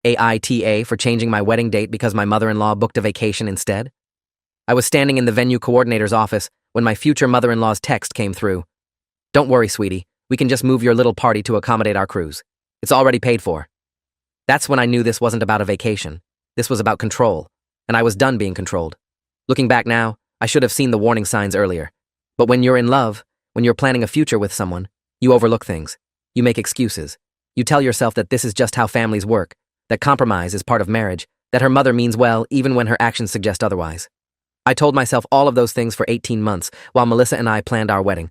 AITA for changing my wedding date because my mother-in-law booked a vacation instead? I was standing in the venue coordinator's office when my future mother-in-law's text came through. "Don't worry, sweetie. We can just move your little party to accommodate our cruise. It's already paid for." That's when I knew this wasn't about a vacation. This was about control, and I was done being controlled. Looking back now, I should have seen the warning signs earlier. But when you're in love, when you're planning a future with someone, you overlook things. You make excuses. You tell yourself that this is just how families work, that compromise is part of marriage, that her mother means well even when her actions suggest otherwise. I told myself all of those things for 18 months while Melissa and I planned our wedding.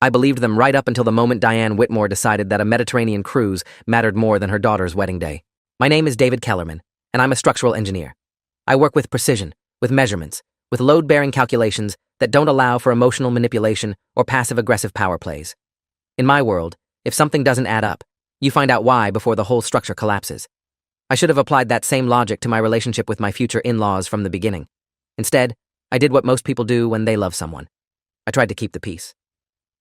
I believed them right up until the moment Diane Whitmore decided that a Mediterranean cruise mattered more than her daughter's wedding day. My name is David Kellerman, and I'm a structural engineer. I work with precision, with measurements, with load-bearing calculations that don't allow for emotional manipulation or passive-aggressive power plays. In my world, if something doesn't add up, you find out why before the whole structure collapses. I should have applied that same logic to my relationship with my future in-laws from the beginning. Instead, I did what most people do when they love someone. I tried to keep the peace.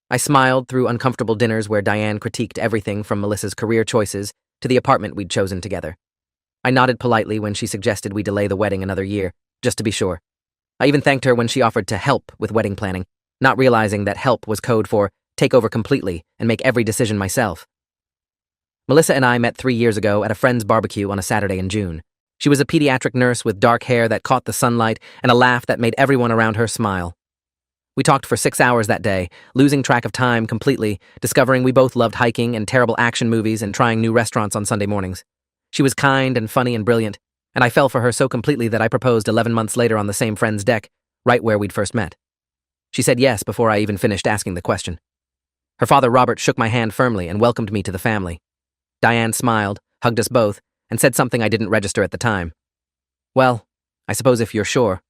I smiled through uncomfortable dinners where Diane critiqued everything from Melissa's career choices to the apartment we'd chosen together. I nodded politely when she suggested we delay the wedding another year, just to be sure. I even thanked her when she offered to help with wedding planning, not realizing that help was code for take over completely and make every decision myself. Melissa and I met 3 years ago at a friend's barbecue on a Saturday in June. She was a pediatric nurse with dark hair that caught the sunlight and a laugh that made everyone around her smile. We talked for 6 hours that day, losing track of time completely, discovering we both loved hiking and terrible action movies and trying new restaurants on Sunday mornings. She was kind and funny and brilliant, and I fell for her so completely that I proposed 11 months later on the same friend's deck, right where we'd first met. She said yes before I even finished asking the question. Her father Robert shook my hand firmly and welcomed me to the family. Diane smiled, hugged us both, and said something I didn't register at the time. "Well, I suppose if you're sure."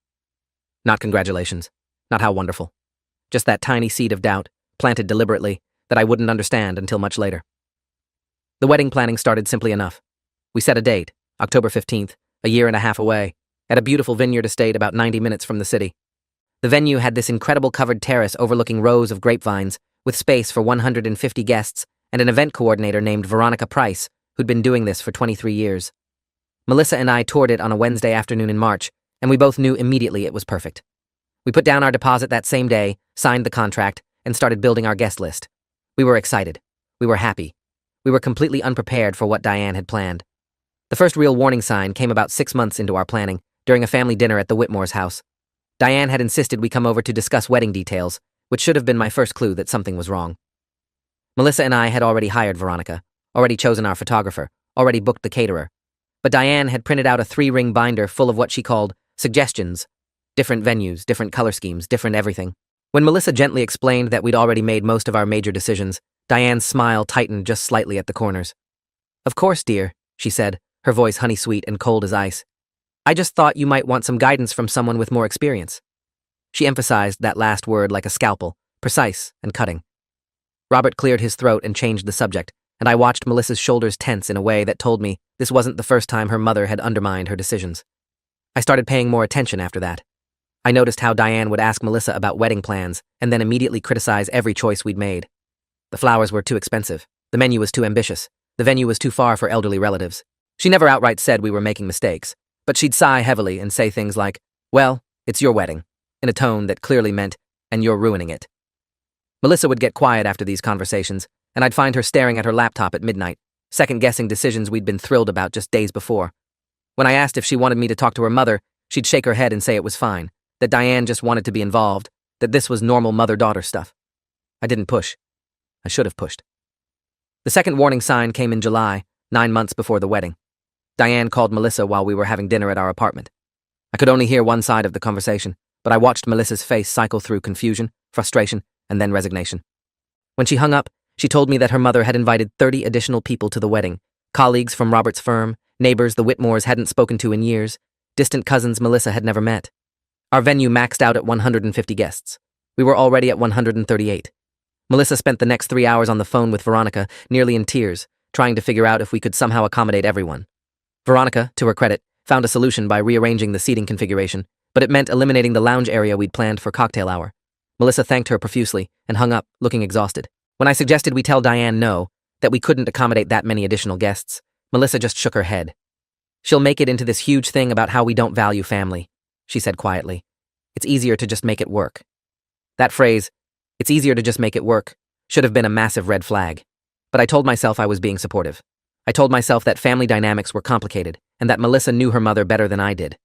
Not congratulations. Not how wonderful. Just that tiny seed of doubt, planted deliberately, that I wouldn't understand until much later. The wedding planning started simply enough. We set a date, October 15th, a year and a half away, at a beautiful vineyard estate about 90 minutes from the city. The venue had this incredible covered terrace overlooking rows of grapevines, with space for 150 guests and an event coordinator named Veronica Price, who'd been doing this for 23 years. Melissa and I toured it on a Wednesday afternoon in March, and we both knew immediately it was perfect. We put down our deposit that same day, signed the contract, and started building our guest list. We were excited. We were happy. We were completely unprepared for what Diane had planned. The first real warning sign came about 6 months into our planning, during a family dinner at the Whitmore's house. Diane had insisted we come over to discuss wedding details, which should have been my first clue that something was wrong. Melissa and I had already hired Veronica, already chosen our photographer, already booked the caterer. But Diane had printed out a 3-ring binder full of what she called suggestions. Different venues, different color schemes, different everything. When Melissa gently explained that we'd already made most of our major decisions, Diane's smile tightened just slightly at the corners. "Of course, dear," she said, her voice honey-sweet and cold as ice. "I just thought you might want some guidance from someone with more experience." She emphasized that last word like a scalpel, precise and cutting. Robert cleared his throat and changed the subject, and I watched Melissa's shoulders tense in a way that told me this wasn't the first time her mother had undermined her decisions. I started paying more attention after that. I noticed how Diane would ask Melissa about wedding plans and then immediately criticize every choice we'd made. The flowers were too expensive, the menu was too ambitious, the venue was too far for elderly relatives. She never outright said we were making mistakes, but she'd sigh heavily and say things like, "Well, it's your wedding," in a tone that clearly meant, "and you're ruining it." Melissa would get quiet after these conversations, and I'd find her staring at her laptop at midnight, second-guessing decisions we'd been thrilled about just days before. When I asked if she wanted me to talk to her mother, she'd shake her head and say it was fine, that Diane just wanted to be involved, that this was normal mother-daughter stuff. I didn't push. I should have pushed. The second warning sign came in July, 9 months before the wedding. Diane called Melissa while we were having dinner at our apartment. I could only hear one side of the conversation, but I watched Melissa's face cycle through confusion, frustration, and then resignation. When she hung up, she told me that her mother had invited 30 additional people to the wedding, colleagues from Robert's firm, neighbors the Whitmores hadn't spoken to in years, distant cousins Melissa had never met. Our venue maxed out at 150 guests. We were already at 138. Melissa spent the next 3 hours on the phone with Veronica, nearly in tears, trying to figure out if we could somehow accommodate everyone. Veronica, to her credit, found a solution by rearranging the seating configuration, but it meant eliminating the lounge area we'd planned for cocktail hour. Melissa thanked her profusely and hung up, looking exhausted. When I suggested we tell Diane no, that we couldn't accommodate that many additional guests, Melissa just shook her head. She'll make it into this huge thing about how we don't value family, she said quietly. It's easier to just make it work. That phrase, it's easier to just make it work, should have been a massive red flag. But I told myself I was being supportive. I told myself that family dynamics were complicated and that Melissa knew her mother better than I did.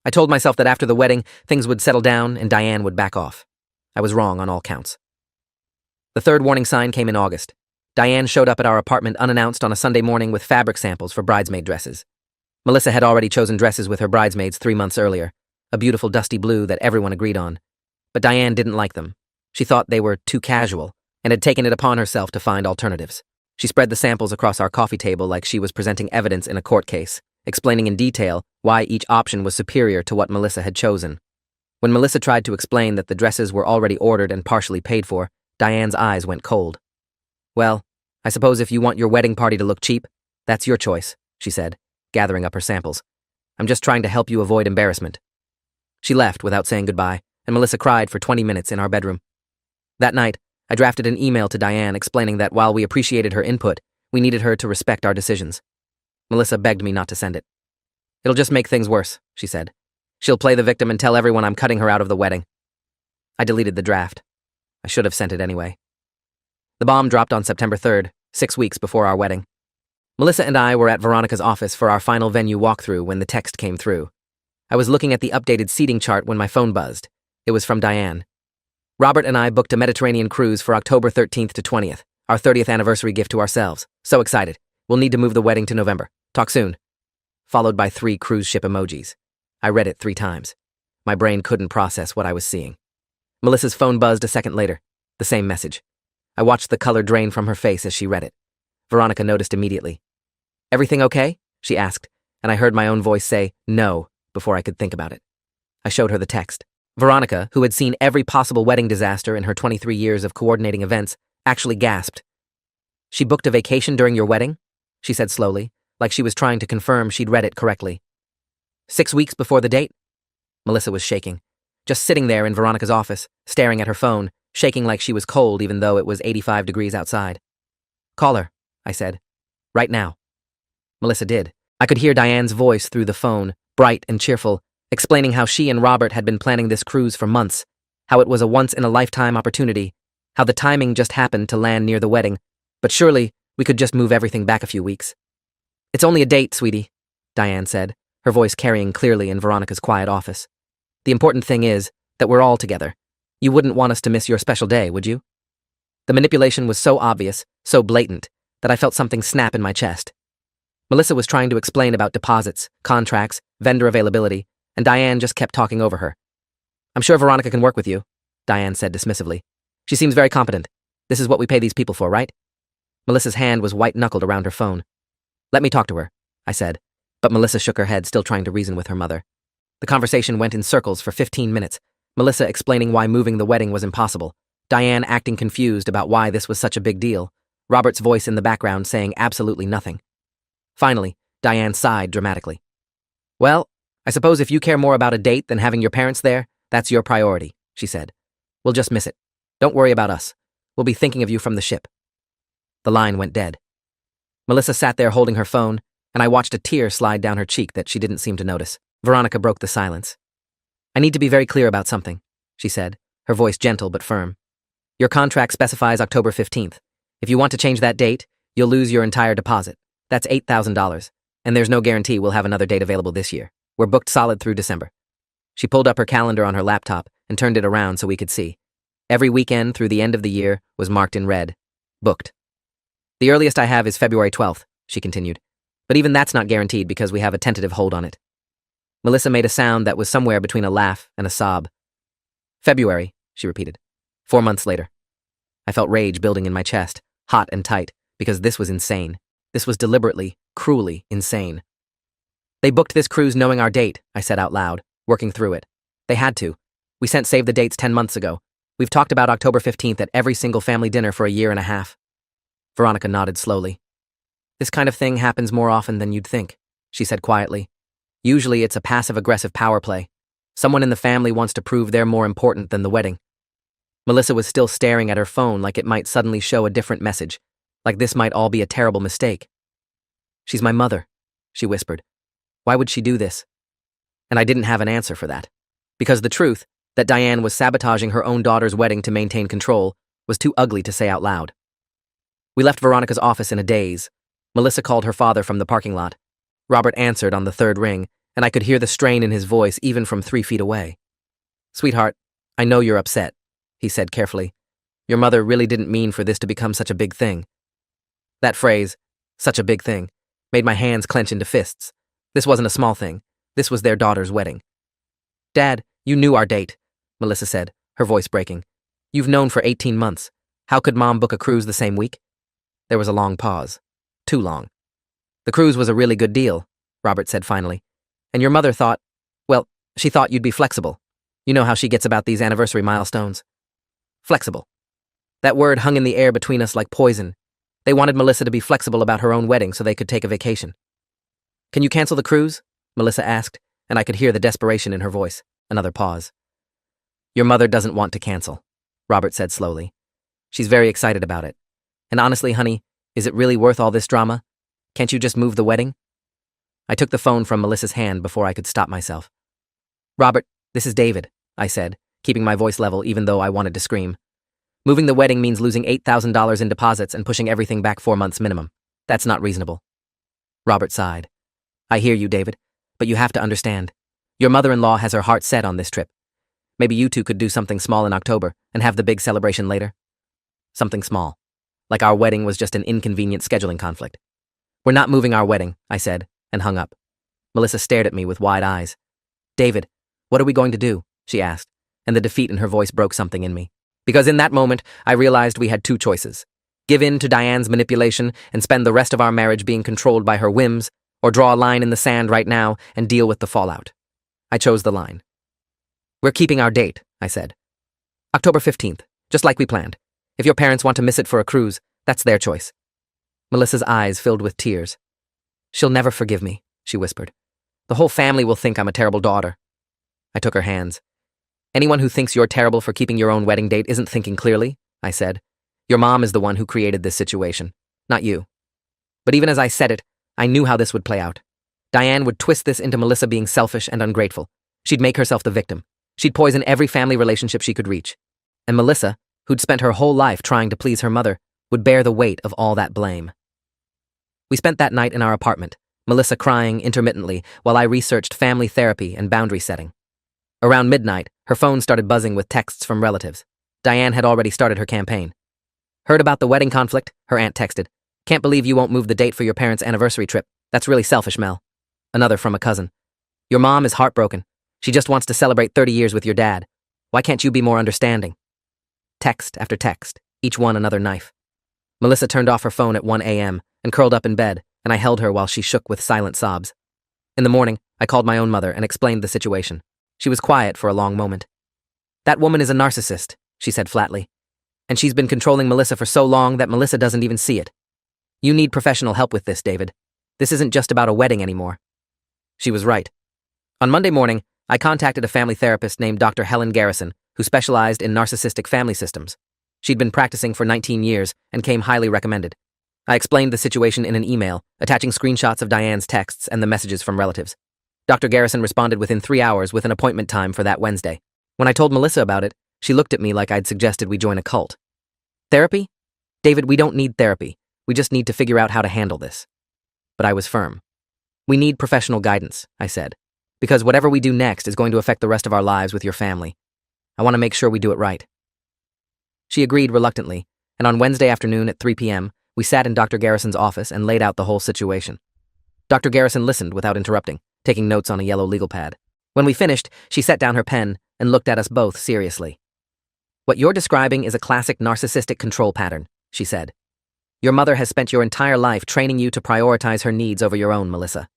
I told myself that after the wedding, things would settle down and Diane would back off. I was wrong on all counts. The third warning sign came in August. Diane showed up at our apartment unannounced on a Sunday morning with fabric samples for bridesmaid dresses. Melissa had already chosen dresses with her bridesmaids 3 months earlier, a beautiful dusty blue that everyone agreed on. But Diane didn't like them. She thought they were too casual and had taken it upon herself to find alternatives. She spread the samples across our coffee table like she was presenting evidence in a court case, explaining in detail why each option was superior to what Melissa had chosen. When Melissa tried to explain that the dresses were already ordered and partially paid for, Diane's eyes went cold. Well, I suppose if you want your wedding party to look cheap, that's your choice, she said, gathering up her samples. I'm just trying to help you avoid embarrassment. She left without saying goodbye, and Melissa cried for 20 minutes in our bedroom. That night, I drafted an email to Diane explaining that while we appreciated her input, we needed her to respect our decisions. Melissa begged me not to send it. It'll just make things worse, she said. She'll play the victim and tell everyone I'm cutting her out of the wedding. I deleted the draft. I should have sent it anyway. The bomb dropped on September 3rd, 6 weeks before our wedding. Melissa and I were at Veronica's office for our final venue walkthrough when the text came through. I was looking at the updated seating chart when my phone buzzed. It was from Diane. Robert and I booked a Mediterranean cruise for October 13th to 20th, our 30th anniversary gift to ourselves. So excited. We'll need to move the wedding to November. Talk soon. Followed by 3 cruise ship emojis. I read it 3 times. My brain couldn't process what I was seeing. Melissa's phone buzzed a second later. The same message. I watched the color drain from her face as she read it. Veronica noticed immediately. Everything okay? She asked, and I heard my own voice say, no, before I could think about it. I showed her the text. Veronica, who had seen every possible wedding disaster in her 23 years of coordinating events, actually gasped. She booked a vacation during your wedding? She said slowly, like she was trying to confirm she'd read it correctly. 6 weeks before the date? Melissa was shaking, just sitting there in Veronica's office, staring at her phone, shaking like she was cold even though it was 85 degrees outside. Call her, I said. Right now. Melissa did. I could hear Diane's voice through the phone, bright and cheerful, explaining how she and Robert had been planning this cruise for months, how it was a once-in-a-lifetime opportunity, how the timing just happened to land near the wedding, but surely we could just move everything back a few weeks. It's only a date, sweetie, Diane said, her voice carrying clearly in Veronica's quiet office. The important thing is that we're all together. You wouldn't want us to miss your special day, would you? The manipulation was so obvious, so blatant, that I felt something snap in my chest. Melissa was trying to explain about deposits, contracts, vendor availability, and Diane just kept talking over her. I'm sure Veronica can work with you, Diane said dismissively. She seems very competent. This is what we pay these people for, right? Melissa's hand was white-knuckled around her phone. Let me talk to her, I said, but Melissa shook her head, still trying to reason with her mother. The conversation went in circles for 15 minutes, Melissa explaining why moving the wedding was impossible, Diane acting confused about why this was such a big deal, Robert's voice in the background saying absolutely nothing. Finally, Diane sighed dramatically. Well, I suppose if you care more about a date than having your parents there, that's your priority, she said. We'll just miss it. Don't worry about us. We'll be thinking of you from the ship. The line went dead. Melissa sat there holding her phone, and I watched a tear slide down her cheek that she didn't seem to notice. Veronica broke the silence. I need to be very clear about something, she said, her voice gentle but firm. Your contract specifies October 15th. If you want to change that date, you'll lose your entire deposit. That's $8,000, and there's no guarantee we'll have another date available this year. We're booked solid through December. She pulled up her calendar on her laptop and turned it around so we could see. Every weekend through the end of the year was marked in red. Booked. The earliest I have is February 12th, she continued. But even that's not guaranteed because we have a tentative hold on it. Melissa made a sound that was somewhere between a laugh and a sob. February, she repeated. 4 months later. I felt rage building in my chest, hot and tight, because this was insane. This was deliberately, cruelly insane. They booked this cruise knowing our date, I said out loud, working through it. They had to. We sent save the dates 10 months ago. We've talked about October 15th at every single family dinner for a year and a half. Veronica nodded slowly. This kind of thing happens more often than you'd think, she said quietly. Usually it's a passive-aggressive power play. Someone in the family wants to prove they're more important than the wedding. Melissa was still staring at her phone like it might suddenly show a different message, like this might all be a terrible mistake. She's my mother, she whispered. Why would she do this? And I didn't have an answer for that. Because the truth, that Diane was sabotaging her own daughter's wedding to maintain control, was too ugly to say out loud. We left Veronica's office in a daze. Melissa called her father from the parking lot. Robert answered on the third ring, and I could hear the strain in his voice even from 3 feet away. "Sweetheart, I know you're upset," he said carefully. "Your mother really didn't mean for this to become such a big thing." That phrase, "such a big thing," made my hands clench into fists. This wasn't a small thing. This was their daughter's wedding. "Dad, you knew our date," Melissa said, her voice breaking. "You've known for 18 months. How could Mom book a cruise the same week?" There was a long pause. Too long. "The cruise was a really good deal," Robert said finally. "And your mother thought, well, she thought you'd be flexible. You know how she gets about these anniversary milestones." Flexible. That word hung in the air between us like poison. They wanted Melissa to be flexible about her own wedding so they could take a vacation. "Can you cancel the cruise?" Melissa asked, and I could hear the desperation in her voice. Another pause. "Your mother doesn't want to cancel," Robert said slowly. "She's very excited about it. And honestly, honey, is it really worth all this drama? Can't you just move the wedding?" I took the phone from Melissa's hand before I could stop myself. "Robert, this is David," I said, keeping my voice level even though I wanted to scream. "Moving the wedding means losing $8,000 in deposits and pushing everything back 4 months minimum. That's not reasonable." Robert sighed. "I hear you, David, but you have to understand. Your mother-in-law has her heart set on this trip. Maybe you two could do something small in October and have the big celebration later." Something small. Like our wedding was just an inconvenient scheduling conflict. "We're not moving our wedding," I said, and hung up. Melissa stared at me with wide eyes. "David, what are we going to do?" she asked, and the defeat in her voice broke something in me. Because in that moment, I realized we had 2 choices. Give in to Diane's manipulation and spend the rest of our marriage being controlled by her whims, or draw a line in the sand right now and deal with the fallout. I chose the line. "We're keeping our date," I said. "October 15th, just like we planned. If your parents want to miss it for a cruise, that's their choice." Melissa's eyes filled with tears. "She'll never forgive me," she whispered. "The whole family will think I'm a terrible daughter." I took her hands. "Anyone who thinks you're terrible for keeping your own wedding date isn't thinking clearly," I said. "Your mom is the one who created this situation, not you." But even as I said it, I knew how this would play out. Diane would twist this into Melissa being selfish and ungrateful. She'd make herself the victim. She'd poison every family relationship she could reach. And Melissa, who'd spent her whole life trying to please her mother, would bear the weight of all that blame. We spent that night in our apartment, Melissa crying intermittently while I researched family therapy and boundary setting. Around midnight, her phone started buzzing with texts from relatives. Diane had already started her campaign. "Heard about the wedding conflict?" her aunt texted. "Can't believe you won't move the date for your parents' anniversary trip. That's really selfish, Mel." Another from a cousin. "Your mom is heartbroken. She just wants to celebrate 30 years with your dad. Why can't you be more understanding?" Text after text, each one another knife. Melissa turned off her phone at 1 a.m. and curled up in bed, and I held her while she shook with silent sobs. In the morning, I called my own mother and explained the situation. She was quiet for a long moment. "That woman is a narcissist," she said flatly. "And she's been controlling Melissa for so long that Melissa doesn't even see it. You need professional help with this, David. This isn't just about a wedding anymore." She was right. On Monday morning, I contacted a family therapist named Dr. Helen Garrison, who specialized in narcissistic family systems. She'd been practicing for 19 years and came highly recommended. I explained the situation in an email, attaching screenshots of Diane's texts and the messages from relatives. Dr. Garrison responded within 3 hours with an appointment time for that Wednesday. When I told Melissa about it, she looked at me like I'd suggested we join a cult. "Therapy? David, we don't need therapy. We just need to figure out how to handle this." But I was firm. "We need professional guidance," I said, "because whatever we do next is going to affect the rest of our lives with your family. I want to make sure we do it right." She agreed reluctantly, and on Wednesday afternoon at 3 p.m., we sat in Dr. Garrison's office and laid out the whole situation. Dr. Garrison listened without interrupting, taking notes on a yellow legal pad. When we finished, she set down her pen and looked at us both seriously. "What you're describing is a classic narcissistic control pattern," she said. "Your mother has spent your entire life training you to prioritize her needs over your own, Melissa.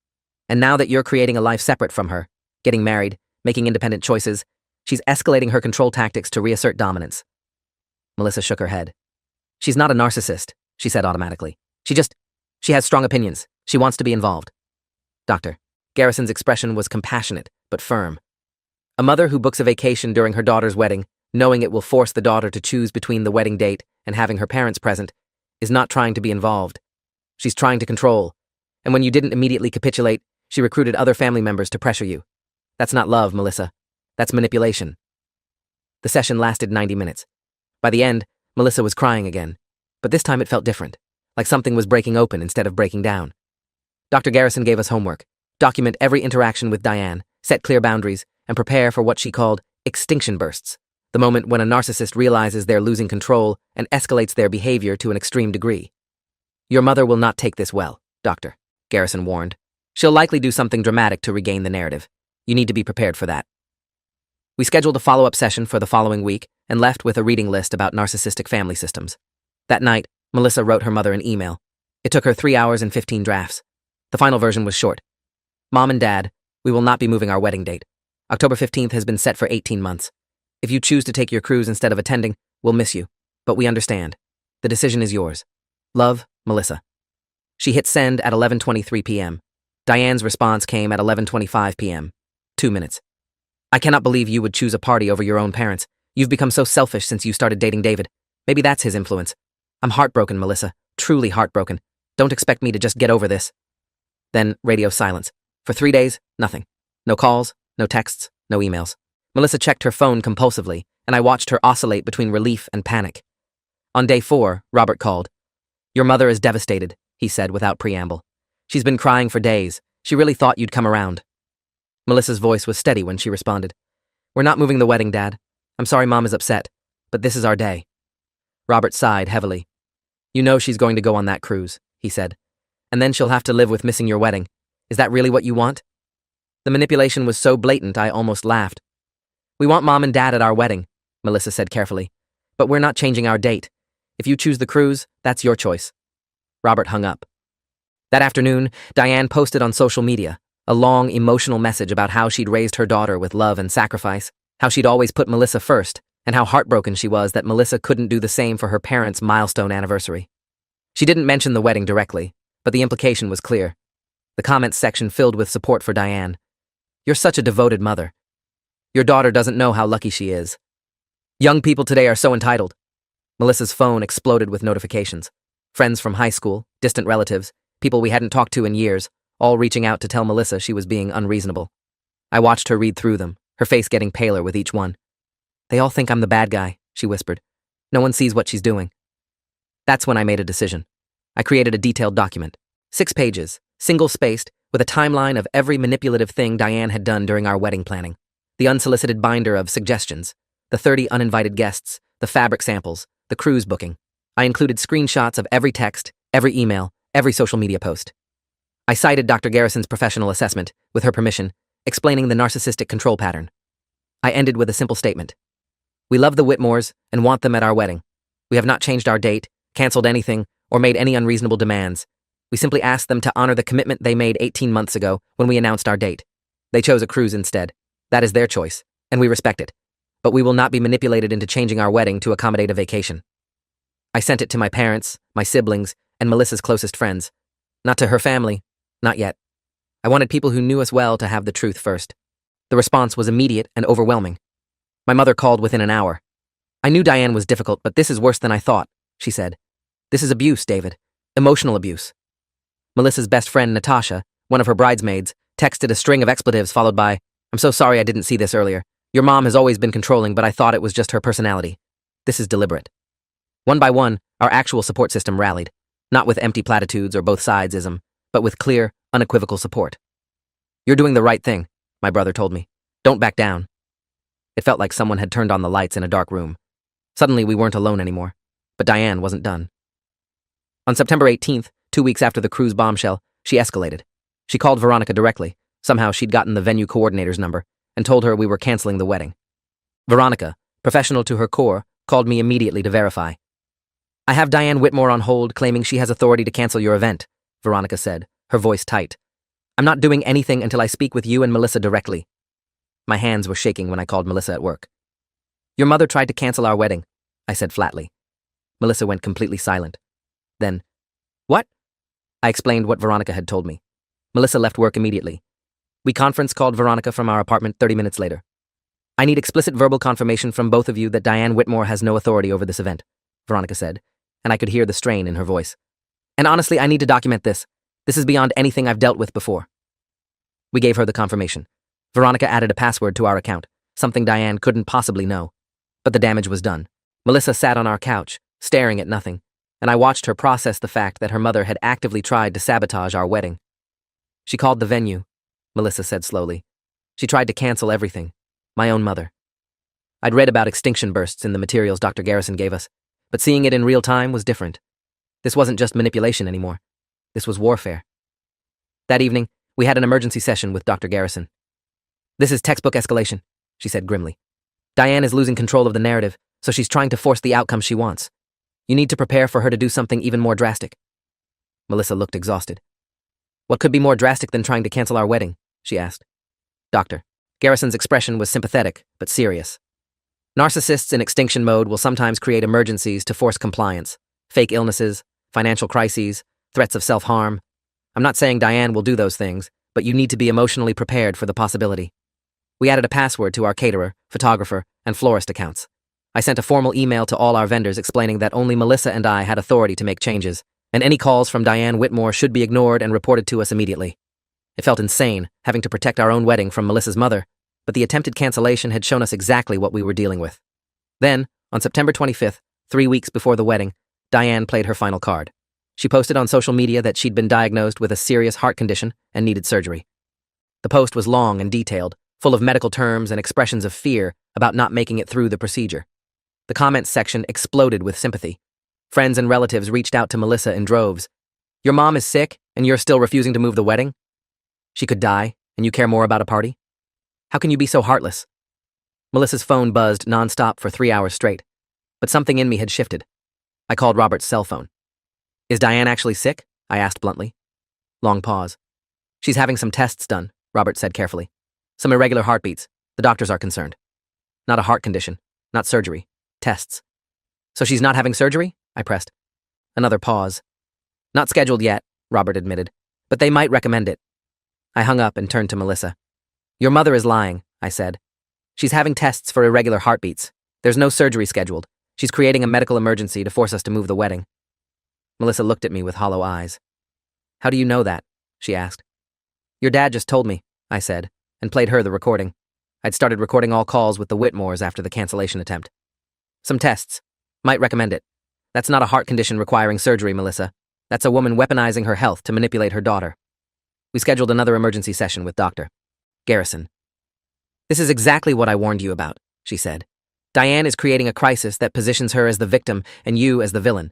And now that you're creating a life separate from her, getting married, making independent choices, she's escalating her control tactics to reassert dominance." Melissa shook her head. "She's not a narcissist," she said automatically. She has strong opinions. She wants to be involved." Dr. Garrison's expression was compassionate, but firm. "A mother who books a vacation during her daughter's wedding, knowing it will force the daughter to choose between the wedding date and having her parents present, is not trying to be involved. She's trying to control. And when you didn't immediately capitulate, She recruited other family members to pressure you. That's not love, Melissa. That's manipulation. The session lasted 90 minutes. By the end, Melissa was crying again. But this time it felt different, like something was breaking open instead of breaking down. Dr. Garrison gave us homework. Document every interaction with Diane, set clear boundaries, and prepare for what she called extinction bursts, the moment when a narcissist realizes they're losing control and escalates their behavior to an extreme degree. Your mother will not take this well, Dr. Garrison warned. She'll likely do something dramatic to regain the narrative. You need to be prepared for that. We scheduled a follow-up session for the following week and left with a reading list about narcissistic family systems. That night, Melissa wrote her mother an email. It took her 3 hours and 15 drafts. The final version was short. Mom and Dad, we will not be moving our wedding date. October 15th has been set for 18 months. If you choose to take your cruise instead of attending, we'll miss you. But we understand. The decision is yours. Love, Melissa. She hit send at 11:23 p.m. Diane's response came at 11:25 p.m. 2 minutes. I cannot believe you would choose a party over your own parents. You've become so selfish since you started dating David. Maybe that's his influence. I'm heartbroken, Melissa. Truly heartbroken. Don't expect me to just get over this. Then radio silence. For 3 days, nothing. No calls, no texts, no emails. Melissa checked her phone compulsively, and I watched her oscillate between relief and panic. On day 4, Robert called. Your mother is devastated, he said without preamble. She's been crying for days. She really thought you'd come around. Melissa's voice was steady when she responded. We're not moving the wedding, Dad. I'm sorry Mom is upset, but this is our day. Robert sighed heavily. You know she's going to go on that cruise, he said. And then she'll have to live with missing your wedding. Is that really what you want? The manipulation was so blatant I almost laughed. We want Mom and Dad at our wedding, Melissa said carefully. But we're not changing our date. If you choose the cruise, that's your choice. Robert hung up. That afternoon, Diane posted on social media a long, emotional message about how she'd raised her daughter with love and sacrifice, how she'd always put Melissa first, and how heartbroken she was that Melissa couldn't do the same for her parents' milestone anniversary. She didn't mention the wedding directly, but the implication was clear. The comments section filled with support for Diane. You're such a devoted mother. Your daughter doesn't know how lucky she is. Young people today are so entitled. Melissa's phone exploded with notifications. Friends from high school, distant relatives, people we hadn't talked to in years, all reaching out to tell Melissa she was being unreasonable. I watched her read through them, her face getting paler with each one. They all think I'm the bad guy, she whispered. No one sees what she's doing. That's when I made a decision. I created a detailed document. 6 pages, single-spaced, with a timeline of every manipulative thing Diane had done during our wedding planning. The unsolicited binder of suggestions, the 30 uninvited guests, the fabric samples, the cruise booking. I included screenshots of every text, every email, every social media post. I cited Dr. Garrison's professional assessment, with her permission, explaining the narcissistic control pattern. I ended with a simple statement. We love the Whitmores and want them at our wedding. We have not changed our date, canceled anything, or made any unreasonable demands. We simply asked them to honor the commitment they made 18 months ago when we announced our date. They chose a cruise instead. That is their choice, and we respect it. But we will not be manipulated into changing our wedding to accommodate a vacation. I sent it to my parents, my siblings, and Melissa's closest friends. Not to her family. Not yet. I wanted people who knew us well to have the truth first. The response was immediate and overwhelming. My mother called within an hour. I knew Diane was difficult, but this is worse than I thought, she said. This is abuse, David. Emotional abuse. Melissa's best friend, Natasha, one of her bridesmaids, texted a string of expletives followed by, I'm so sorry I didn't see this earlier. Your mom has always been controlling, but I thought it was just her personality. This is deliberate. One by one, our actual support system rallied, not with empty platitudes or both sides-ism, but with clear, unequivocal support. You're doing the right thing, my brother told me. Don't back down. It felt like someone had turned on the lights in a dark room. Suddenly, we weren't alone anymore. But Diane wasn't done. On September 18th, 2 weeks after the cruise bombshell, she escalated. She called Veronica directly. Somehow she'd gotten the venue coordinator's number and told her we were canceling the wedding. Veronica, professional to her core, called me immediately to verify. I have Diane Whitmore on hold claiming she has authority to cancel your event, Veronica said, her voice tight. I'm not doing anything until I speak with you and Melissa directly. My hands were shaking when I called Melissa at work. Your mother tried to cancel our wedding, I said flatly. Melissa went completely silent. Then, what? I explained what Veronica had told me. Melissa left work immediately. We conference called Veronica from our apartment 30 minutes later. I need explicit verbal confirmation from both of you that Diane Whitmore has no authority over this event, Veronica said, and I could hear the strain in her voice. And honestly, I need to document this. This is beyond anything I've dealt with before. We gave her the confirmation. Veronica added a password to our account, something Diane couldn't possibly know. But the damage was done. Melissa sat on our couch, staring at nothing, and I watched her process the fact that her mother had actively tried to sabotage our wedding. She called the venue, Melissa said slowly. She tried to cancel everything. My own mother. I'd read about extinction bursts in the materials Dr. Garrison gave us, but seeing it in real time was different. This wasn't just manipulation anymore. This was warfare. That evening, we had an emergency session with Dr. Garrison. This is textbook escalation, she said grimly. Diane is losing control of the narrative, so she's trying to force the outcome she wants. You need to prepare for her to do something even more drastic. Melissa looked exhausted. What could be more drastic than trying to cancel our wedding? She asked. Dr. Garrison's expression was sympathetic, but serious. Narcissists in extinction mode will sometimes create emergencies to force compliance. Fake illnesses, financial crises, threats of self-harm. I'm not saying Diane will do those things, but you need to be emotionally prepared for the possibility. We added a password to our caterer, photographer, and florist accounts. I sent a formal email to all our vendors explaining that only Melissa and I had authority to make changes, and any calls from Diane Whitmore should be ignored and reported to us immediately. It felt insane, having to protect our own wedding from Melissa's mother, but the attempted cancellation had shown us exactly what we were dealing with. Then, on September 25th, 3 weeks before the wedding, Diane played her final card. She posted on social media that she'd been diagnosed with a serious heart condition and needed surgery. The post was long and detailed, full of medical terms and expressions of fear about not making it through the procedure. The comments section exploded with sympathy. Friends and relatives reached out to Melissa in droves. Your mom is sick, and you're still refusing to move the wedding? She could die, and you care more about a party? How can you be so heartless? Melissa's phone buzzed nonstop for 3 hours straight, but something in me had shifted. I called Robert's cell phone. Is Diane actually sick? I asked bluntly. Long pause. She's having some tests done, Robert said carefully. Some irregular heartbeats. The doctors are concerned. Not a heart condition, not surgery. Tests. So she's not having surgery? I pressed. Another pause. Not scheduled yet, Robert admitted, but they might recommend it. I hung up and turned to Melissa. Your mother is lying, I said. She's having tests for irregular heartbeats. There's no surgery scheduled. She's creating a medical emergency to force us to move the wedding. Melissa looked at me with hollow eyes. How do you know that? She asked. Your dad just told me, I said, and played her the recording. I'd started recording all calls with the Whitmores after the cancellation attempt. Some tests. Might recommend it. That's not a heart condition requiring surgery, Melissa. That's a woman weaponizing her health to manipulate her daughter. We scheduled another emergency session with Dr. Garrison. This is exactly what I warned you about, she said. Diane is creating a crisis that positions her as the victim and you as the villain.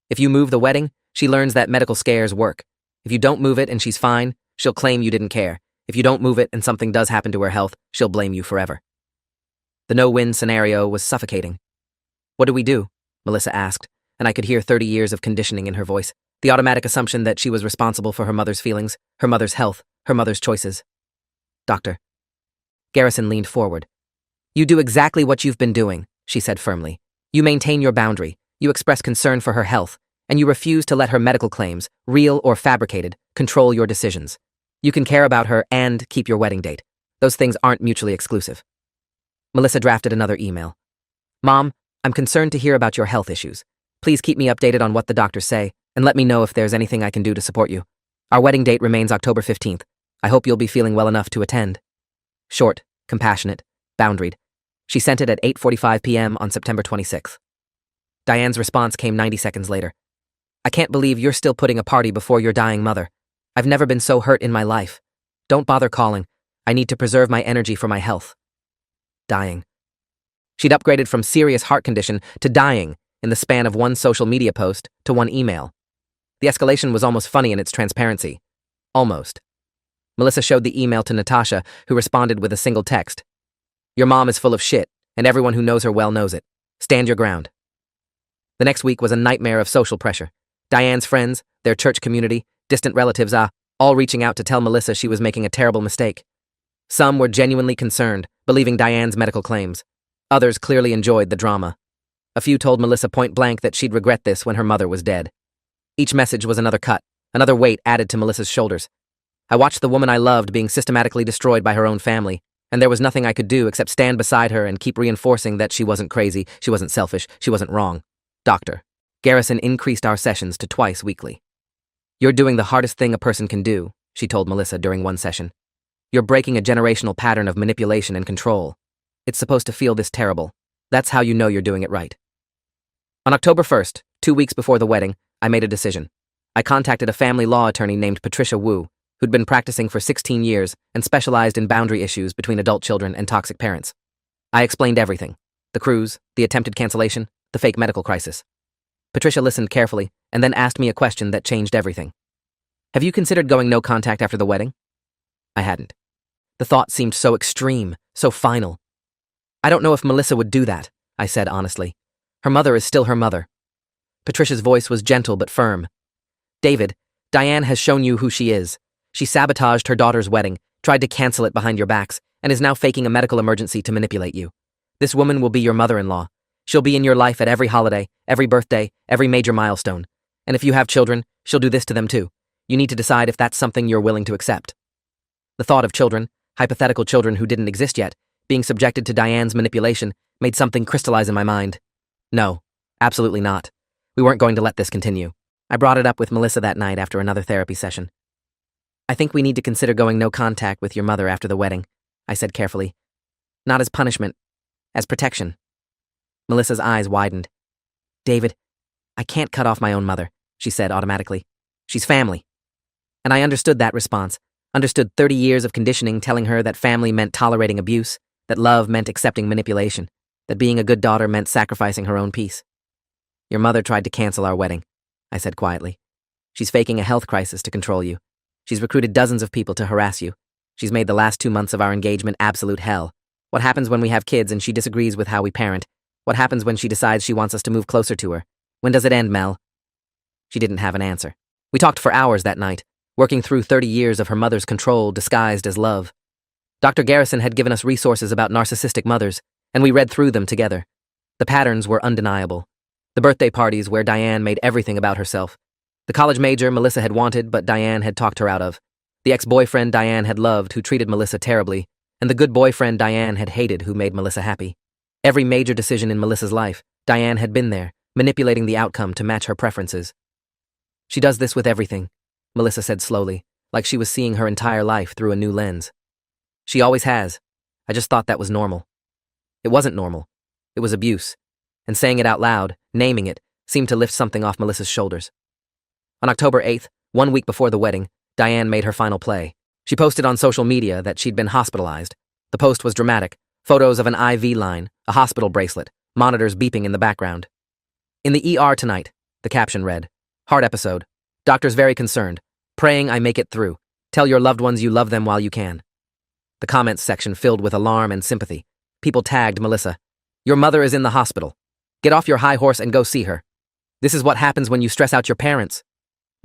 If you move the wedding, she learns that medical scares work. If you don't move it and she's fine, she'll claim you didn't care. If you don't move it and something does happen to her health, she'll blame you forever. The no-win scenario was suffocating. What do we do? Melissa asked, and I could hear 30 years of conditioning in her voice. The automatic assumption that she was responsible for her mother's feelings, her mother's health, her mother's choices. Doctor. Garrison leaned forward. You do exactly what you've been doing, she said firmly. You maintain your boundary, you express concern for her health, and you refuse to let her medical claims, real or fabricated, control your decisions. You can care about her and keep your wedding date. Those things aren't mutually exclusive. Melissa drafted another email. Mom, I'm concerned to hear about your health issues. Please keep me updated on what the doctors say, and let me know if there's anything I can do to support you. Our wedding date remains October 15th. I hope you'll be feeling well enough to attend. Short, compassionate, boundaried. She sent it at 8:45 p.m. on September 26th. Diane's response came 90 seconds later. I can't believe you're still putting a party before your dying mother. I've never been so hurt in my life. Don't bother calling. I need to preserve my energy for my health. Dying. She'd upgraded from serious heart condition to dying in the span of one social media post to one email. The escalation was almost funny in its transparency. Almost. Melissa showed the email to Natasha, who responded with a single text. Your mom is full of shit, and everyone who knows her well knows it. Stand your ground. The next week was a nightmare of social pressure. Diane's friends, their church community, distant relatives, all reaching out to tell Melissa she was making a terrible mistake. Some were genuinely concerned, believing Diane's medical claims. Others clearly enjoyed the drama. A few told Melissa point blank that she'd regret this when her mother was dead. Each message was another cut, another weight added to Melissa's shoulders. I watched the woman I loved being systematically destroyed by her own family, and there was nothing I could do except stand beside her and keep reinforcing that she wasn't crazy, she wasn't selfish, she wasn't wrong. Dr. Garrison increased our sessions to twice weekly. You're doing the hardest thing a person can do, she told Melissa during one session. You're breaking a generational pattern of manipulation and control. It's supposed to feel this terrible. That's how you know you're doing it right. On October 1st, 2 weeks before the wedding, I made a decision. I contacted a family law attorney named Patricia Wu, who'd been practicing for 16 years and specialized in boundary issues between adult children and toxic parents. I explained everything: the cruise, the attempted cancellation, the fake medical crisis. Patricia listened carefully and then asked me a question that changed everything. Have you considered going no contact after the wedding? I hadn't. The thought seemed so extreme, so final. I don't know if Melissa would do that, I said honestly. Her mother is still her mother. Patricia's voice was gentle but firm. David, Diane has shown you who she is. She sabotaged her daughter's wedding, tried to cancel it behind your backs, and is now faking a medical emergency to manipulate you. This woman will be your mother-in-law. She'll be in your life at every holiday, every birthday, every major milestone. And if you have children, she'll do this to them too. You need to decide if that's something you're willing to accept. The thought of children, hypothetical children who didn't exist yet, being subjected to Diane's manipulation made something crystallize in my mind. No, absolutely not. We weren't going to let this continue. I brought it up with Melissa that night after another therapy session. I think we need to consider going no contact with your mother after the wedding, I said carefully. Not as punishment, as protection. Melissa's eyes widened. David, I can't cut off my own mother, she said automatically. She's family. And I understood that response, understood 30 years of conditioning telling her that family meant tolerating abuse, that love meant accepting manipulation, that being a good daughter meant sacrificing her own peace. Your mother tried to cancel our wedding, I said quietly. She's faking a health crisis to control you. She's recruited dozens of people to harass you. She's made the last 2 months of our engagement absolute hell. What happens when we have kids and she disagrees with how we parent? What happens when she decides she wants us to move closer to her? When does it end, Mel? She didn't have an answer. We talked for hours that night, working through 30 years of her mother's control disguised as love. Dr. Garrison had given us resources about narcissistic mothers, and we read through them together. The patterns were undeniable. The birthday parties where Diane made everything about herself. The college major Melissa had wanted but Diane had talked her out of. The ex-boyfriend Diane had loved who treated Melissa terribly, and the good boyfriend Diane had hated who made Melissa happy. Every major decision in Melissa's life, Diane had been there, manipulating the outcome to match her preferences. She does this with everything, Melissa said slowly, like she was seeing her entire life through a new lens. She always has. I just thought that was normal. It wasn't normal. It was abuse. And saying it out loud, naming it, seemed to lift something off Melissa's shoulders. On October 8th, 1 week before the wedding, Diane made her final play. She posted on social media that she'd been hospitalized. The post was dramatic. Photos of an IV line, a hospital bracelet, monitors beeping in the background. In the ER tonight, the caption read, "Heart episode. Doctors very concerned. Praying I make it through. Tell your loved ones you love them while you can." The comments section filled with alarm and sympathy. People tagged Melissa. "Your mother is in the hospital. Get off your high horse and go see her. This is what happens when you stress out your parents."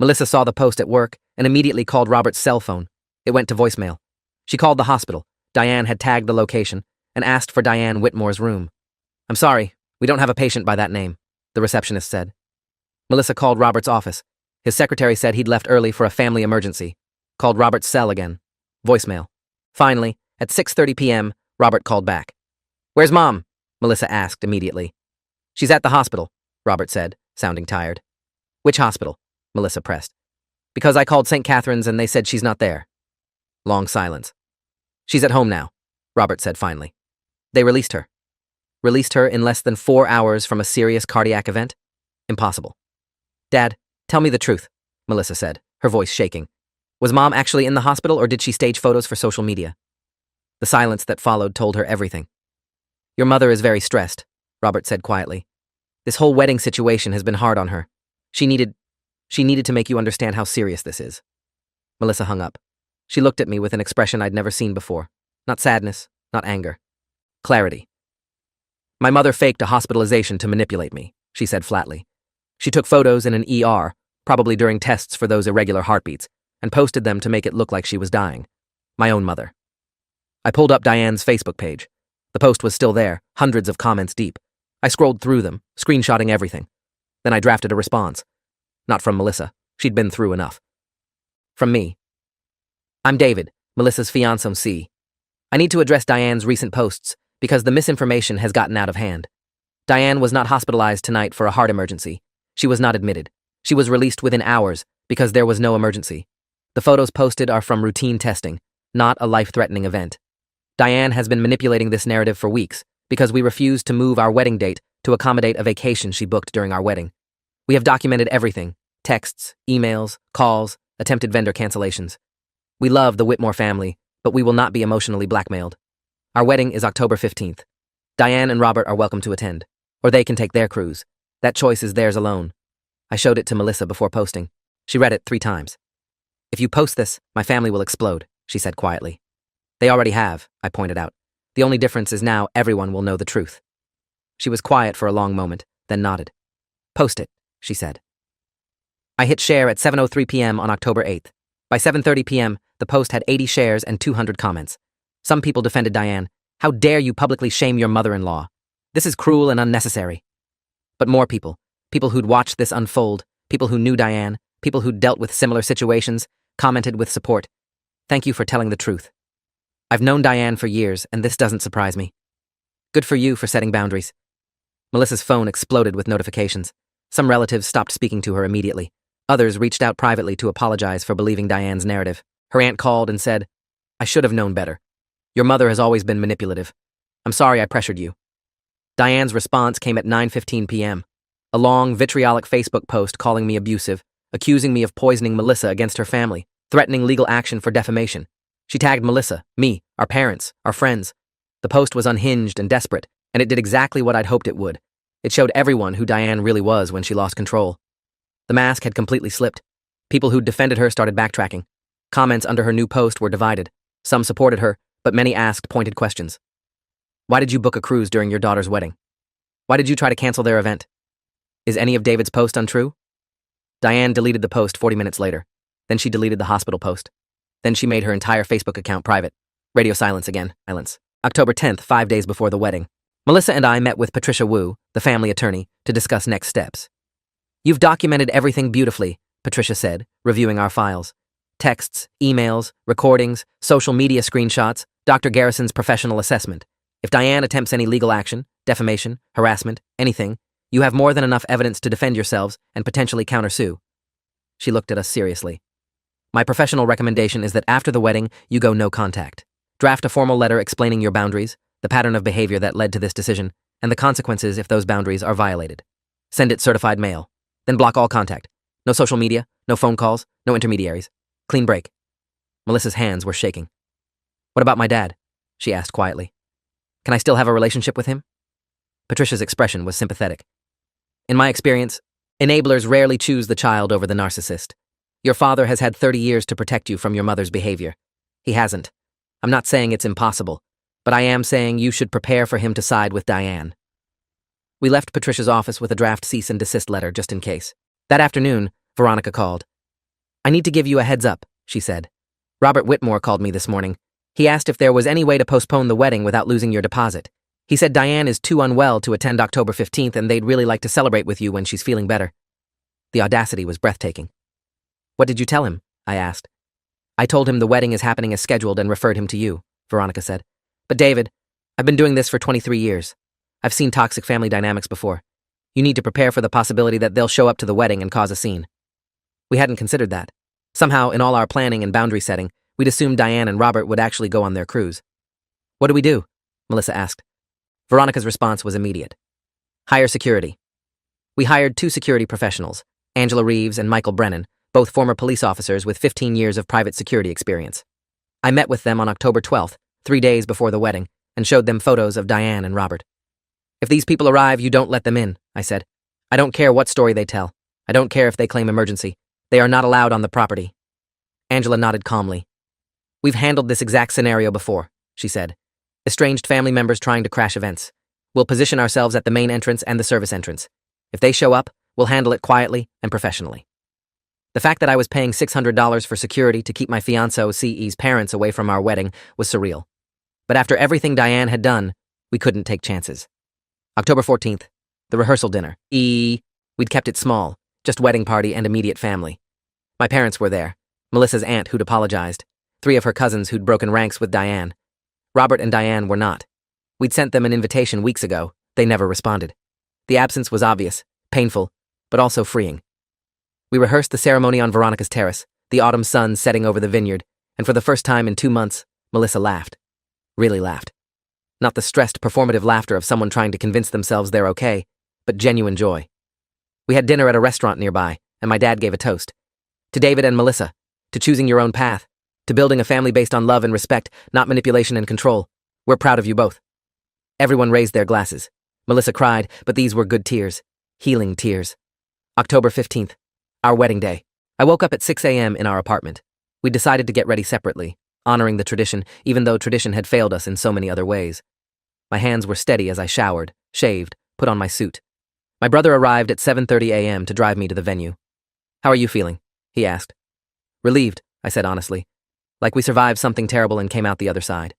Melissa saw the post at work and immediately called Robert's cell phone. It went to voicemail. She called the hospital. Diane had tagged the location and asked for Diane Whitmore's room. "I'm sorry, we don't have a patient by that name," the receptionist said. Melissa called Robert's office. His secretary said he'd left early for a family emergency. Called Robert's cell again. Voicemail. Finally, at 6:30 p.m., Robert called back. "Where's Mom?" Melissa asked immediately. "She's at the hospital," Robert said, sounding tired. "Which hospital?" Melissa pressed. "Because I called St. Catherine's and they said she's not there." Long silence. "She's at home now," Robert said finally. They released her. Released her in less than 4 hours from a serious cardiac event? Impossible. "Dad, tell me the truth," Melissa said, her voice shaking. "Was Mom actually in the hospital or did she stage photos for social media?" The silence that followed told her everything. "Your mother is very stressed," Robert said quietly. "This whole wedding situation has been hard on her. She needed to make you understand how serious this is." Melissa hung up. She looked at me with an expression I'd never seen before. Not sadness, not anger. Clarity. "My mother faked a hospitalization to manipulate me," she said flatly. "She took photos in an ER, probably during tests for those irregular heartbeats, and posted them to make it look like she was dying. My own mother." I pulled up Diane's Facebook page. The post was still there, hundreds of comments deep. I scrolled through them, screenshotting everything. Then I drafted a response. Not from Melissa. She'd been through enough. From me. "I'm David, Melissa's fiancé. I need to address Diane's recent posts because the misinformation has gotten out of hand. Diane was not hospitalized tonight for a heart emergency. She was not admitted. She was released within hours because there was no emergency. The photos posted are from routine testing. not a life-threatening event. Diane has been manipulating this narrative for weeks because we refused to move our wedding date to accommodate a vacation she booked during our wedding. We have documented everything: texts, emails, calls, attempted vendor cancellations. We love the Whitmore family, but we will not be emotionally blackmailed. Our wedding is October 15th. Diane and Robert are welcome to attend, or they can take their cruise. That choice is theirs alone. I showed it to Melissa before posting. She read it 3 times. "If you post this, my family will explode," she said quietly. "They already have," I pointed out. "The only difference is now everyone will know the truth." She was quiet for a long moment, then nodded. "Post it," she said. I hit share at 7:03 p.m. on October 8th. By 7:30 p.m., the post had 80 shares and 200 comments. Some people defended Diane. "How dare you publicly shame your mother-in-law? This is cruel and unnecessary." But more people who'd watched this unfold, people who knew Diane, people who'd dealt with similar situations, commented with support. "Thank you for telling the truth. I've known Diane for years, and this doesn't surprise me. Good for you for setting boundaries." Melissa's phone exploded with notifications. Some relatives stopped speaking to her immediately. Others reached out privately to apologize for believing Diane's narrative. Her aunt called and said, "I should have known better. Your mother has always been manipulative. I'm sorry I pressured you." Diane's response came at 9:15 p.m. A long, vitriolic Facebook post calling me abusive, accusing me of poisoning Melissa against her family, threatening legal action for defamation. She tagged Melissa, me, our parents, our friends. The post was unhinged and desperate, and it did exactly what I'd hoped it would. It showed everyone who Diane really was when she lost control. The mask had completely slipped. People who'd defended her started backtracking. Comments under her new post were divided. Some supported her, but many asked pointed questions. Why did you book a cruise during your daughter's wedding? Why did you try to cancel their event? Is any of David's post untrue? Diane deleted the post 40 minutes later. Then she deleted the hospital post. Then she made her entire Facebook account private. Radio silence again. Silence. October 10th, 5 days before the wedding. Melissa and I met with Patricia Wu, the family attorney, to discuss next steps. You've documented everything beautifully, Patricia said, reviewing our files. Texts, emails, recordings, social media screenshots, Dr. Garrison's professional assessment. If Diane attempts any legal action, defamation, harassment, anything, you have more than enough evidence to defend yourselves and potentially countersue. She looked at us seriously. My professional recommendation is that after the wedding, you go no contact. Draft a formal letter explaining your boundaries, the pattern of behavior that led to this decision, and the consequences if those boundaries are violated. Send it certified mail. Then block all contact. No social media, no phone calls, no intermediaries. Clean break. Melissa's hands were shaking. What about my dad? She asked quietly. Can I still have a relationship with him? Patricia's expression was sympathetic. In my experience, enablers rarely choose the child over the narcissist. Your father has had 30 years to protect you from your mother's behavior. He hasn't. I'm not saying it's impossible, but I am saying you should prepare for him to side with Diane. We left Patricia's office with a draft cease and desist letter just in case. That afternoon, Veronica called. I need to give you a heads up, she said. Robert Whitmore called me this morning. He asked if there was any way to postpone the wedding without losing your deposit. He said Diane is too unwell to attend October 15th and they'd really like to celebrate with you when she's feeling better. The audacity was breathtaking. What did you tell him? I asked. I told him the wedding is happening as scheduled and referred him to you, Veronica said. But David, I've been doing this for 23 years. I've seen toxic family dynamics before. You need to prepare for the possibility that they'll show up to the wedding and cause a scene. We hadn't considered that. Somehow, in all our planning and boundary setting, we'd assumed Diane and Robert would actually go on their cruise. What do we do? Melissa asked. Veronica's response was immediate. Hire security. We hired 2 security professionals, Angela Reeves and Michael Brennan, both former police officers with 15 years of private security experience. I met with them on October 12th, 3 days before the wedding, and showed them photos of Diane and Robert. If these people arrive, you don't let them in, I said. I don't care what story they tell. I don't care if they claim emergency. They are not allowed on the property. Angela nodded calmly. We've handled this exact scenario before, she said. Estranged family members trying to crash events. We'll position ourselves at the main entrance and the service entrance. If they show up, we'll handle it quietly and professionally. The fact that I was paying $600 for security to keep my fiancé-CE's parents away from our wedding was surreal. But after everything Diane had done, we couldn't take chances. October 14th, the rehearsal dinner. We'd kept it small, just wedding party and immediate family. My parents were there, Melissa's aunt who'd apologized, 3 of her cousins who'd broken ranks with Diane. Robert and Diane were not. We'd sent them an invitation weeks ago. They never responded. The absence was obvious, painful, but also freeing. We rehearsed the ceremony on Veronica's terrace, the autumn sun setting over the vineyard, and for the first time in 2 months, Melissa laughed. Really laughed. Not the stressed, performative laughter of someone trying to convince themselves they're okay, but genuine joy. We had dinner at a restaurant nearby, and my dad gave a toast. To David and Melissa, to choosing your own path, to building a family based on love and respect, not manipulation and control. We're proud of you both. Everyone raised their glasses. Melissa cried, but these were good tears. Healing tears. October 15th, our wedding day. I woke up at 6 a.m. in our apartment. We decided to get ready separately, honoring the tradition, even though tradition had failed us in so many other ways. My hands were steady as I showered, shaved, put on my suit. My brother arrived at 7:30 a.m. to drive me to the venue. "How are you feeling?" he asked. "Relieved," I said honestly, like we survived something terrible and came out the other side.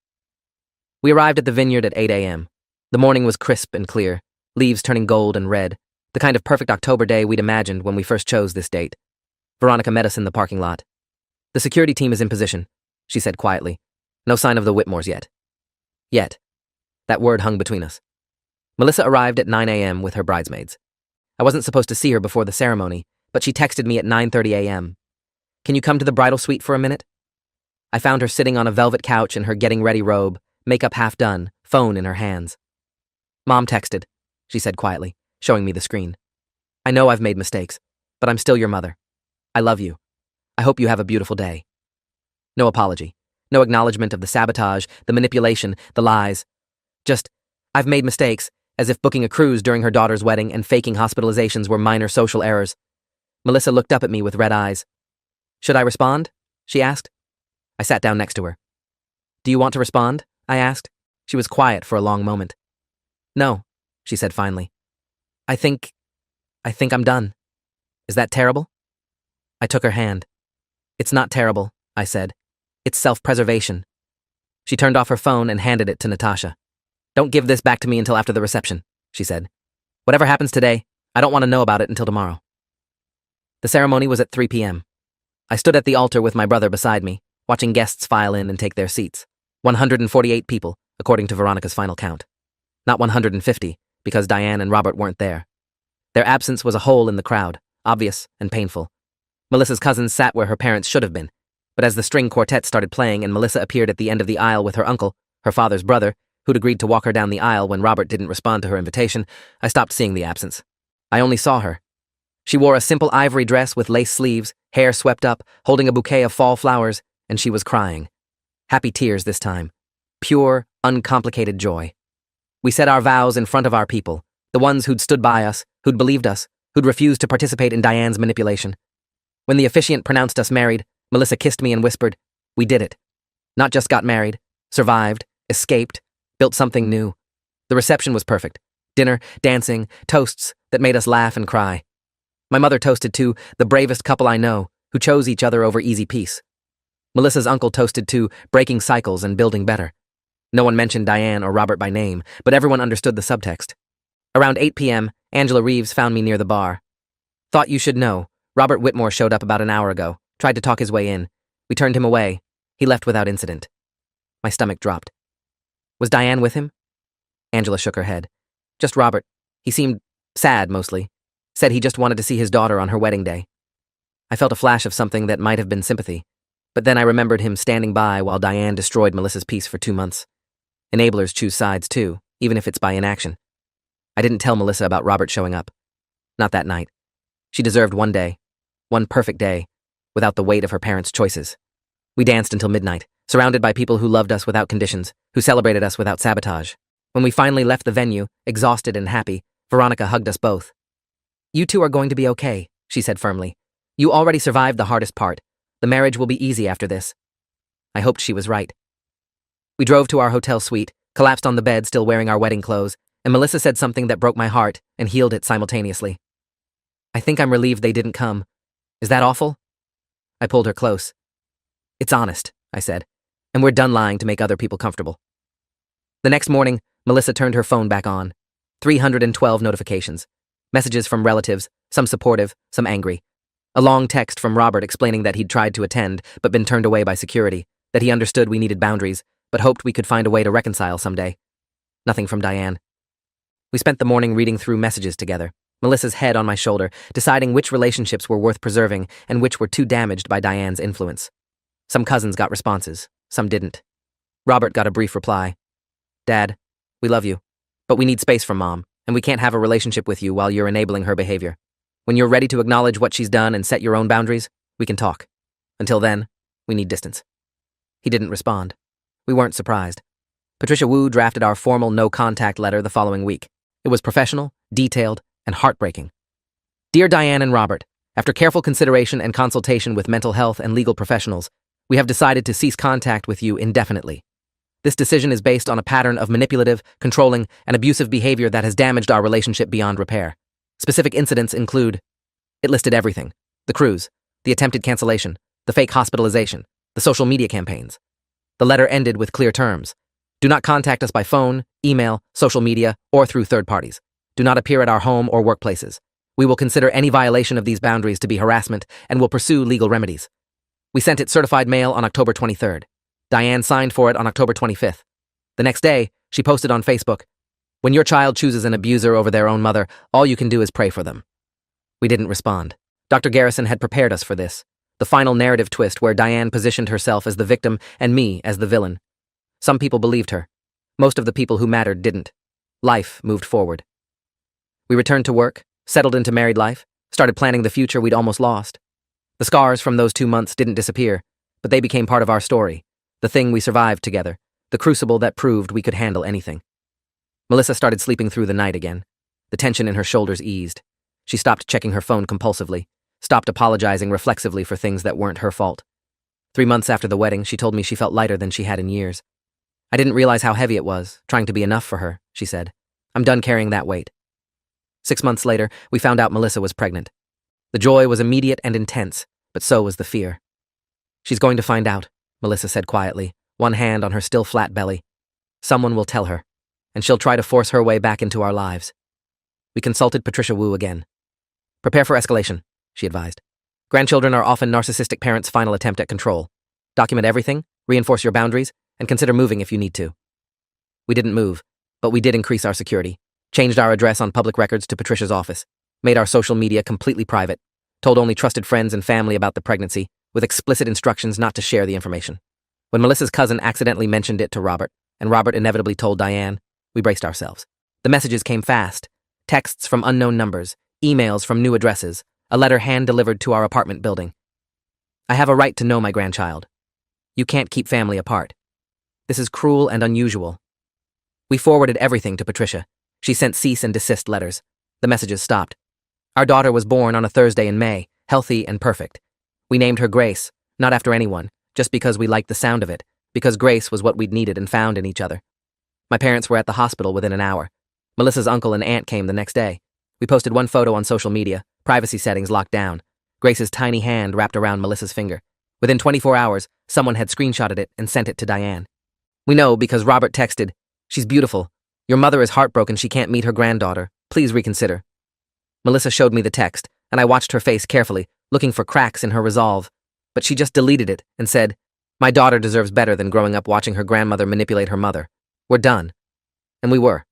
We arrived at the vineyard at 8 a.m. The morning was crisp and clear, leaves turning gold and red, the kind of perfect October day we'd imagined when we first chose this date. Veronica met us in the parking lot. "The security team is in position," she said quietly. "No sign of the Whitmores yet." Yet. That word hung between us. Melissa arrived at 9 a.m. with her bridesmaids. I wasn't supposed to see her before the ceremony, but she texted me at 9:30 a.m. "Can you come to the bridal suite for a minute?" I found her sitting on a velvet couch in her getting ready robe, makeup half done, phone in her hands. "Mom texted," she said quietly, showing me the screen. "I know I've made mistakes, but I'm still your mother. I love you. I hope you have a beautiful day." No apology, no acknowledgement of the sabotage, the manipulation, the lies. Just, "I've made mistakes," as if booking a cruise during her daughter's wedding and faking hospitalizations were minor social errors. Melissa looked up at me with red eyes. "Should I respond?" she asked. I sat down next to her. "Do you want to respond?" I asked. She was quiet for a long moment. "No," she said finally. I think I'm done. Is that terrible?" I took her hand. "It's not terrible," I said. "It's self-preservation." She turned off her phone and handed it to Natasha. "Don't give this back to me until after the reception," she said. "Whatever happens today, I don't want to know about it until tomorrow." The ceremony was at 3 p.m. I stood at the altar with my brother beside me, watching guests file in and take their seats. 148 people, according to Veronica's final count. Not 150, because Diane and Robert weren't there. Their absence was a hole in the crowd, obvious and painful. Melissa's cousins sat where her parents should have been, but as the string quartet started playing and Melissa appeared at the end of the aisle with her uncle, her father's brother, who'd agreed to walk her down the aisle when Robert didn't respond to her invitation, I stopped seeing the absence. I only saw her. She wore a simple ivory dress with lace sleeves, hair swept up, holding a bouquet of fall flowers, and she was crying. Happy tears this time. Pure, uncomplicated joy. We said our vows in front of our people, the ones who'd stood by us, who'd believed us, who'd refused to participate in Diane's manipulation. When the officiant pronounced us married, Melissa kissed me and whispered, "We did it. Not just got married, survived, escaped, built something new." The reception was perfect. Dinner, dancing, toasts that made us laugh and cry. My mother toasted to the bravest couple I know, who chose each other over easy peace. Melissa's uncle toasted to breaking cycles and building better. No one mentioned Diane or Robert by name, but everyone understood the subtext. Around 8 p.m., Angela Reeves found me near the bar. "Thought you should know. Robert Whitmore showed up about an hour ago, tried to talk his way in. We turned him away. He left without incident." My stomach dropped. "Was Diane with him?" Angela shook her head. "Just Robert. He seemed sad, mostly. Said he just wanted to see his daughter on her wedding day." I felt a flash of something that might have been sympathy, but then I remembered him standing by while Diane destroyed Melissa's peace for 2 months. Enablers choose sides too, even if it's by inaction. I didn't tell Melissa about Robert showing up. Not that night. She deserved one day, one perfect day, without the weight of her parents' choices. We danced until midnight, surrounded by people who loved us without conditions, who celebrated us without sabotage. When we finally left the venue, exhausted and happy, Veronica hugged us both. "You two are going to be okay," she said firmly. "You already survived the hardest part. The marriage will be easy after this." I hoped she was right. We drove to our hotel suite, collapsed on the bed still wearing our wedding clothes, and Melissa said something that broke my heart and healed it simultaneously. "I think I'm relieved they didn't come. Is that awful?" I pulled her close. "It's honest," I said, "and we're done lying to make other people comfortable." The next morning, Melissa turned her phone back on. 312 notifications. Messages from relatives, some supportive, some angry. A long text from Robert explaining that he'd tried to attend but been turned away by security, that he understood we needed boundaries, but hoped we could find a way to reconcile someday. Nothing from Diane. We spent the morning reading through messages together, Melissa's head on my shoulder, deciding which relationships were worth preserving and which were too damaged by Diane's influence. Some cousins got responses, some didn't. Robert got a brief reply. Dad, we love you, but we need space from Mom, and we can't have a relationship with you while you're enabling her behavior. When you're ready to acknowledge what she's done and set your own boundaries, we can talk. Until then, we need distance. He didn't respond. We weren't surprised. Patricia Wu drafted our formal no-contact letter the following week. It was professional, detailed, and heartbreaking. Dear Diane and Robert, after careful consideration and consultation with mental health and legal professionals, we have decided to cease contact with you indefinitely. This decision is based on a pattern of manipulative, controlling, and abusive behavior that has damaged our relationship beyond repair. Specific incidents include... It listed everything. The cruise, the attempted cancellation, the fake hospitalization, the social media campaigns. The letter ended with clear terms. Do not contact us by phone, email, social media, or through third parties. Do not appear at our home or workplaces. We will consider any violation of these boundaries to be harassment and will pursue legal remedies. We sent it certified mail on October 23rd. Diane signed for it on October 25th. The next day, she posted on Facebook, "When your child chooses an abuser over their own mother, all you can do is pray for them." We didn't respond. Dr. Garrison had prepared us for this, the final narrative twist where Diane positioned herself as the victim and me as the villain. Some people believed her. Most of the people who mattered didn't. Life moved forward. We returned to work, settled into married life, started planning the future we'd almost lost. The scars from those 2 months didn't disappear, but they became part of our story, the thing we survived together, the crucible that proved we could handle anything. Melissa started sleeping through the night again. The tension in her shoulders eased. She stopped checking her phone compulsively, stopped apologizing reflexively for things that weren't her fault. 3 months after the wedding, she told me she felt lighter than she had in years. I didn't realize how heavy it was, trying to be enough for her, she said. I'm done carrying that weight. 6 months later, we found out Melissa was pregnant. The joy was immediate and intense, but so was the fear. She's going to find out, Melissa said quietly, one hand on her still flat belly. Someone will tell her, and she'll try to force her way back into our lives. We consulted Patricia Wu again. Prepare for escalation, she advised. Grandchildren are often narcissistic parents' final attempt at control. Document everything, reinforce your boundaries, and consider moving if you need to. We didn't move, but we did increase our security, changed our address on public records to Patricia's office, made our social media completely private, told only trusted friends and family about the pregnancy, with explicit instructions not to share the information. When Melissa's cousin accidentally mentioned it to Robert, and Robert inevitably told Diane, we braced ourselves. The messages came fast. Texts from unknown numbers, emails from new addresses, a letter hand-delivered to our apartment building. I have a right to know my grandchild. You can't keep family apart. This is cruel and unusual. We forwarded everything to Patricia. She sent cease and desist letters. The messages stopped. Our daughter was born on a Thursday in May, healthy and perfect. We named her Grace, not after anyone, just because we liked the sound of it, because Grace was what we'd needed and found in each other. My parents were at the hospital within an hour. Melissa's uncle and aunt came the next day. We posted one photo on social media, privacy settings locked down, Grace's tiny hand wrapped around Melissa's finger. Within 24 hours, someone had screenshotted it and sent it to Diane. We know because Robert texted, "She's beautiful. Your mother is heartbroken she can't meet her granddaughter. Please reconsider." Melissa showed me the text, and I watched her face carefully, looking for cracks in her resolve. But she just deleted it and said, "My daughter deserves better than growing up watching her grandmother manipulate her mother. We're done." And we were.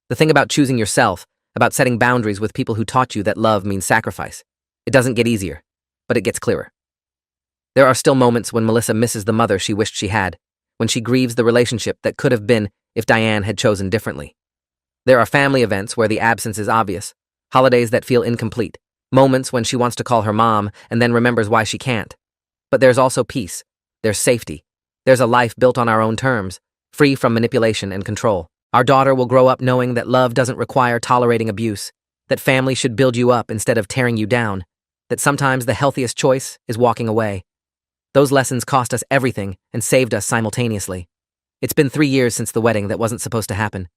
The thing about choosing yourself, about setting boundaries with people who taught you that love means sacrifice, it doesn't get easier, but it gets clearer. There are still moments when Melissa misses the mother she wished she had, when she grieves the relationship that could have been if Diane had chosen differently. There are family events where the absence is obvious, holidays that feel incomplete, moments when she wants to call her mom and then remembers why she can't. But there's also peace, there's safety, there's a life built on our own terms, free from manipulation and control. Our daughter will grow up knowing that love doesn't require tolerating abuse, that family should build you up instead of tearing you down, that sometimes the healthiest choice is walking away. Those lessons cost us everything and saved us simultaneously. It's been 3 years since the wedding that wasn't supposed to happen.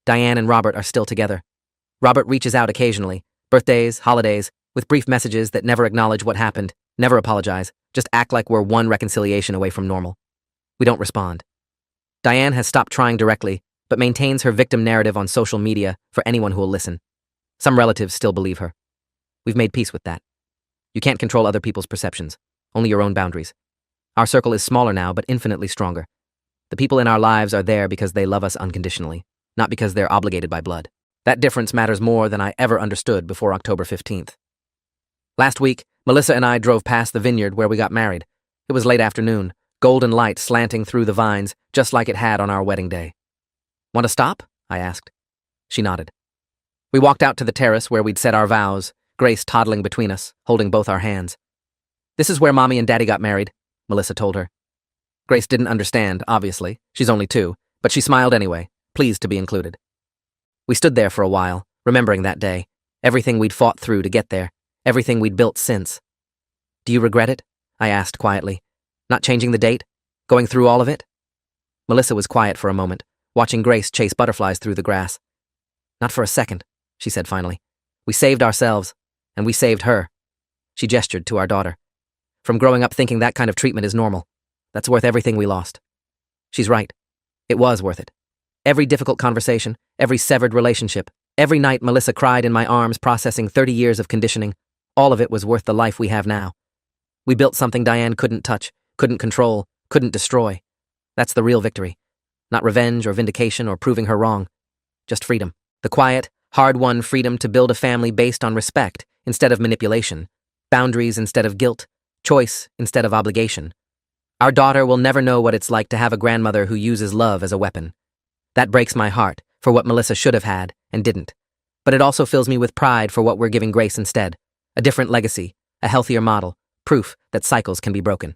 Diane and Robert are still together. Robert reaches out occasionally, birthdays, holidays, with brief messages that never acknowledge what happened, never apologize, just act like we're one reconciliation away from normal. We don't respond. Diane has stopped trying directly, but maintains her victim narrative on social media for anyone who will listen. Some relatives still believe her. We've made peace with that. You can't control other people's perceptions, only your own boundaries. Our circle is smaller now, but infinitely stronger. The people in our lives are there because they love us unconditionally, not because they're obligated by blood. That difference matters more than I ever understood before October 15th. Last week, Melissa and I drove past the vineyard where we got married. It was late afternoon, golden light slanting through the vines, just like it had on our wedding day. "Want to stop?" I asked. She nodded. We walked out to the terrace where we'd said our vows, Grace toddling between us, holding both our hands. "This is where Mommy and Daddy got married," Melissa told her. Grace didn't understand, obviously. She's only 2, but she smiled anyway, pleased to be included. We stood there for a while, remembering that day, everything we'd fought through to get there, everything we'd built since. "Do you regret it?" I asked quietly. "Not changing the date? Going through all of it?" Melissa was quiet for a moment, watching Grace chase butterflies through the grass. "Not for a second," she said finally. "We saved ourselves, and we saved her." She gestured to our daughter. "From growing up thinking that kind of treatment is normal. That's worth everything we lost." She's right. It was worth it. Every difficult conversation, every severed relationship, every night Melissa cried in my arms processing 30 years of conditioning, all of it was worth the life we have now. We built something Diane couldn't touch, couldn't control, couldn't destroy. That's the real victory. Not revenge or vindication or proving her wrong. Just freedom. The quiet, hard-won freedom to build a family based on respect instead of manipulation, boundaries instead of guilt, choice instead of obligation. Our daughter will never know what it's like to have a grandmother who uses love as a weapon. That breaks my heart for what Melissa should have had and didn't. But it also fills me with pride for what we're giving Grace instead. A different legacy, a healthier model, proof that cycles can be broken.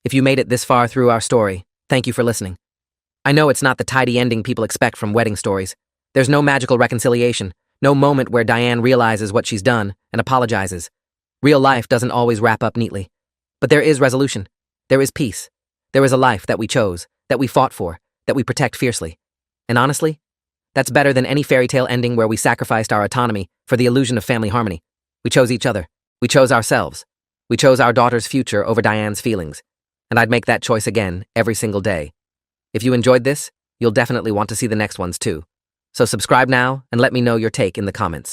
If you made it this far through our story, thank you for listening. I know it's not the tidy ending people expect from wedding stories. There's no magical reconciliation, no moment where Diane realizes what she's done and apologizes. Real life doesn't always wrap up neatly. But there is resolution. There is peace. There is a life that we chose, that we fought for, that we protect fiercely. And honestly, that's better than any fairy tale ending where we sacrificed our autonomy for the illusion of family harmony. We chose each other. We chose ourselves. We chose our daughter's future over Diane's feelings. And I'd make that choice again every single day. If you enjoyed this, you'll definitely want to see the next ones too. So subscribe now and let me know your take in the comments.